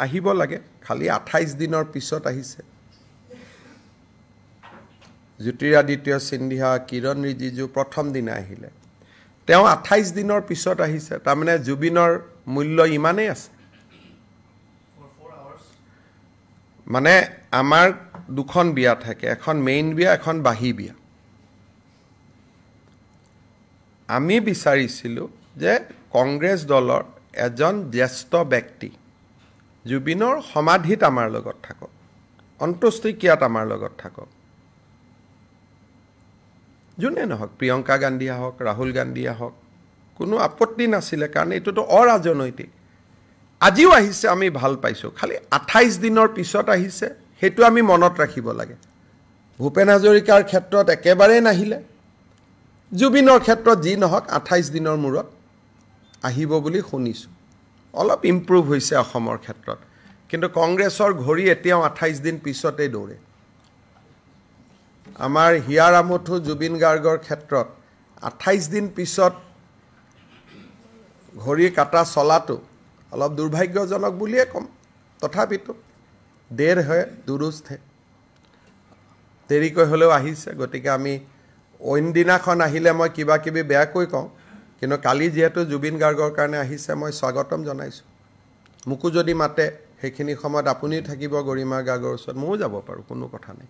আহিব লাগে খালি 28 দিনৰ পিছত আহিছে জ্যোতিৰাদিত্য সিন্ধিয়া কিৰণ ৰিজিজু প্ৰথম দিনা আহিলে তেওঁ 28 দিনৰ পিছত আহিছে তাৰমানে জুবিনৰ মূল্য ইমানেই আছে মানে আমাৰ দুখন বিয়া থাকে এখন মেইন বিয়া এখন বাহি বিয়া আমি বিচাৰিছিলো যে কংগ্ৰেছ দলৰ এজন জ্যেষ্ঠ ব্যক্তি জুবিনৰ সমাধিত আমাৰ লগত থাকক অন্ত্যেষ্টিক্ৰিয়াত আমাৰ লগত থাকক যোনে নহওক প্ৰিয়ংকা গান্ধী হওক ৰাহুল গান্ধী হওক কোনো আপত্তি নাছিলে কাৰণ এটোতো অৰাজনৈতিক আজিও আহিছে আমি ভাল পাইছো খালি 28 দিনৰ পিছত আহিছে হেতু আমি মনত ৰাখিব লাগে ভূপেন হাজৰিকাৰ ক্ষেত্ৰত একেবাৰে নাহিলে জুবিনৰ ক্ষেত্ৰত যি নহওক 28 দিনৰ মূৰত আহিব বুলি শুনিছো অলপ ইমপ্ৰুভ হৈছে অসমৰ ক্ষেত্ৰত কিন্তু কংগ্ৰেছৰ ঘড়ী এতিয়াও 28 দিন পিছতে দৌৰে আমাৰ হিয়াৰ আমঠু জুবিন গাৰ্গৰ ক্ষেত্ৰত 28 দিন পিছত ঘড়ী কাটা চলাটো অলপ দুৰ্ভাগ্যজনক বুলিয়ে কম তথাপিতো দেৰ হয় দুৰুস্ত হে দেৰিকৈ হলেও আহিছে গতিকে আমি অইন দিনাখন আহিলে মই কিবা কিবি বেয়া কৈ কওঁ কিন্তু কালি যেহেতু জুবিন গাৰ্গৰ কাৰণে আহিছে মই স্বাগতম জনাইছো মুকু যদি মাতে সেইখিনি সময়ত আপুনিও থাকিব গৰিমা গাৰ্গৰ ওচৰত ময়ো যাব পাৰো কোনো কথা নাই